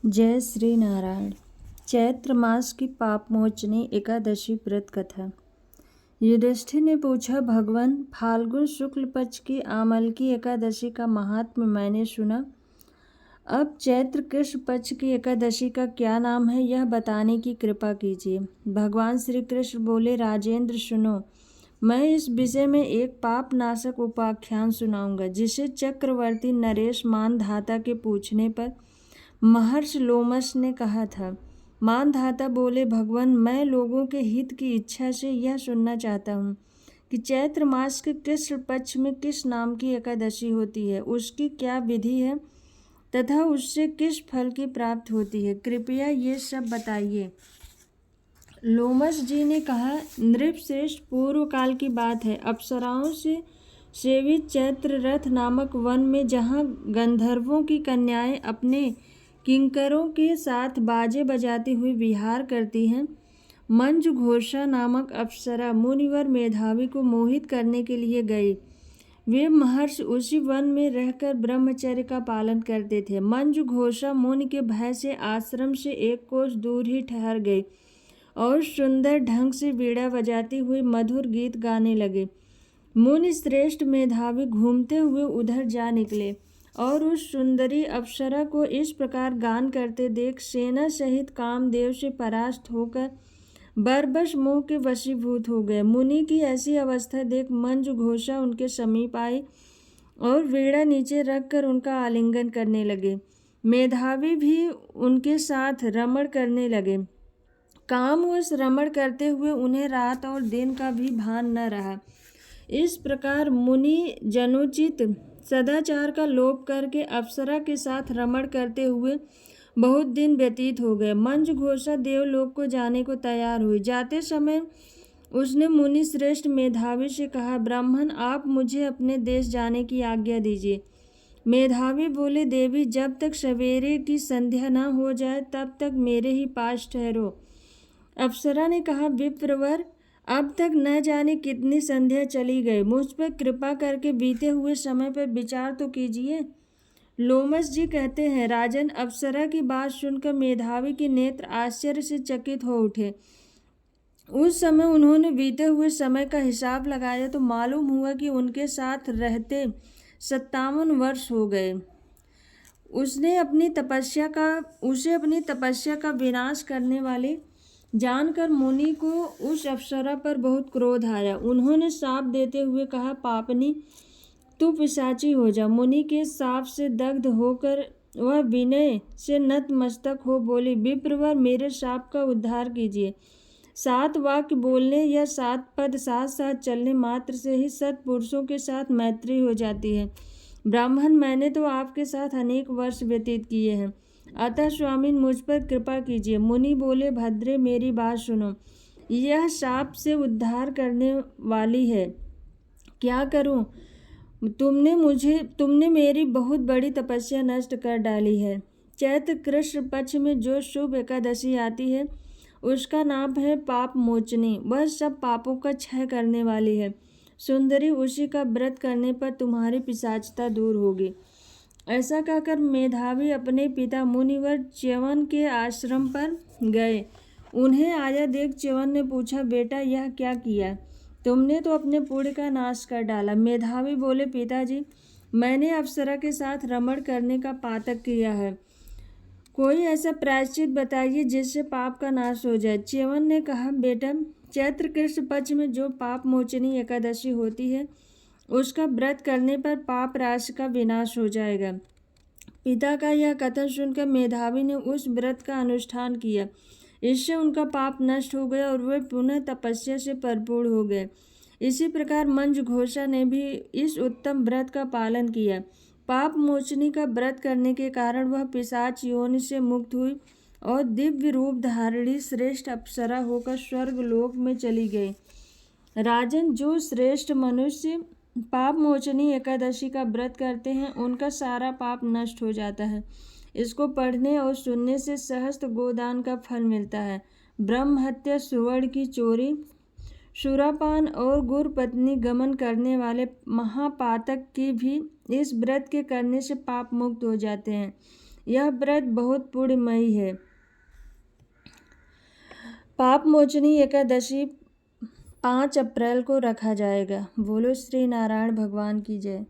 जय श्री नारायण। चैत्र मास की पापमोचनी एकादशी व्रत कथा। युधिष्ठिर ने पूछा, भगवान, फाल्गुन शुक्ल पक्ष की आमल की एकादशी का महात्म्य मैंने सुना। अब चैत्र कृष्ण पक्ष की एकादशी का क्या नाम है, यह बताने की कृपा कीजिए। भगवान श्री कृष्ण बोले, राजेंद्र सुनो, मैं इस विषय में एक पाप नाशक उपाख्यान सुनाऊंगा, जिसे चक्रवर्ती नरेश मानधाता के पूछने पर महर्षि लोमश ने कहा था। मानधाता बोले, भगवान, मैं लोगों के हित की इच्छा से यह सुनना चाहता हूँ कि चैत्र मास के कृष्ण पक्ष में किस नाम की एकादशी होती है, उसकी क्या विधि है तथा उससे किस फल की प्राप्ति होती है, कृपया ये सब बताइए। लोमश जी ने कहा, नृपश्रेष्ठ, पूर्व काल की बात है। अप्सराओं से सेवित चैत्र रथ नामक वन में, जहाँ गंधर्वों की कन्याएं अपने किंकरों के साथ बाजे बजाती हुई विहार करती हैं, मंजु घोषा नामक अप्सरा मुनिवर मेधावी को मोहित करने के लिए गई। वे महर्षि उसी वन में रहकर ब्रह्मचर्य का पालन करते थे। मंजु घोषा मुनि के भय से आश्रम से एक कोस दूर ही ठहर गई और सुंदर ढंग से वीणा बजाती हुई मधुर गीत गाने लगे। मुनि श्रेष्ठ मेधावी घूमते हुए उधर जा निकले और उस सुंदरी अप्सरा को इस प्रकार गान करते देख सेना सहित कामदेव से परास्त होकर बरबस मोह के वशीभूत हो गए। मुनि की ऐसी अवस्था देख मंजु घोषा उनके समीप आई और वीणा नीचे रखकर उनका आलिंगन करने लगे। मेधावी भी उनके साथ रमण करने लगे। कामवश रमण करते हुए उन्हें रात और दिन का भी भान न रहा। इस प्रकार मुनि जनोचित सदाचार का लोप करके अप्सरा के साथ रमण करते हुए बहुत दिन व्यतीत हो गए। मंजु घोषा देवलोक को जाने को तैयार हुई। जाते समय उसने मुनि श्रेष्ठ मेधावी से कहा, ब्राह्मण, आप मुझे अपने देश जाने की आज्ञा दीजिए। मेधावी बोले, देवी, जब तक सवेरे की संध्या न हो जाए तब तक मेरे ही पास ठहरो। अप्सरा ने कहा, विप्रवर, अब तक न जाने कितनी संध्या चली गई, मुझ पर कृपा करके बीते हुए समय पर विचार तो कीजिए। लोमश जी कहते हैं, राजन, अप्सरा की बात सुनकर मेधावी के नेत्र आश्चर्य से चकित हो उठे। उस समय उन्होंने बीते हुए समय का हिसाब लगाया तो मालूम हुआ कि उनके साथ रहते 57 वर्ष हो गए। उसे अपनी तपस्या का विनाश करने वाले जानकर मुनि को उस अप्सरा पर बहुत क्रोध आया। उन्होंने शाप देते हुए कहा, पापनी, तू पिशाची हो जा। मुनि के शाप से दग्ध होकर वह विनय से नतमस्तक हो बोली, विप्रवर, मेरे शाप का उद्धार कीजिए। 7 वाक्य बोलने या 7 पद साथ साथ चलने मात्र से ही सत्पुरुषों के साथ मैत्री हो जाती है। ब्राह्मण, मैंने तो आपके साथ अनेक वर्ष व्यतीत किए हैं, अतः स्वामीन, मुझ पर कृपा कीजिए। मुनि बोले, भद्रे, मेरी बात सुनो, यह शाप से उद्धार करने वाली है। क्या करूं? तुमने मेरी बहुत बड़ी तपस्या नष्ट कर डाली है। चैत्र कृष्ण पक्ष में जो शुभ एकादशी आती है उसका नाम है पाप मोचनी। वह सब पापों का क्षय करने वाली है। सुंदरी, उसी का व्रत करने पर तुम्हारी पिशाचता दूर होगी। ऐसा कहकर मेधावी अपने पिता मुनिवर च्यवन के आश्रम पर गए। उन्हें आया देख च्यवन ने पूछा, बेटा, यह क्या किया? तुमने तो अपने पुण्य का नाश कर डाला। मेधावी बोले, पिताजी, मैंने अप्सरा के साथ रमण करने का पातक किया है। कोई ऐसा प्रायश्चित बताइए जिससे पाप का नाश हो जाए। च्यवन ने कहा, बेटा, चैत्र कृष्ण पक्ष में जो पाप मोचनी एकादशी होती है उसका व्रत करने पर पाप राशि का विनाश हो जाएगा। पिता का यह कथन सुनकर मेधावी ने उस व्रत का अनुष्ठान किया। इससे उनका पाप नष्ट हो गया और वे पुनः तपस्या से परिपूर्ण हो गए। इसी प्रकार मंजु घोषा ने भी इस उत्तम व्रत का पालन किया। पाप मोचनी का व्रत करने के कारण वह पिशाच योनि से मुक्त हुई और दिव्य रूप धारिणी श्रेष्ठ अप्सरा होकर स्वर्ग लोक में चली गई। राजन, जो श्रेष्ठ मनुष्य पाप मोचनी एकादशी का व्रत करते हैं उनका सारा पाप नष्ट हो जाता है। इसको पढ़ने और सुनने से सहस्त्र गोदान का फल मिलता है। ब्रह्म हत्या, सुवर्ण की चोरी, सुरापान और गुरु पत्नी गमन करने वाले महापातक की भी इस व्रत के करने से पाप मुक्त हो जाते हैं। यह व्रत बहुत पुण्यमयी है। पाप मोचनी एकादशी 5 अप्रैल को रखा जाएगा। बोलो श्री नारायण भगवान की जय।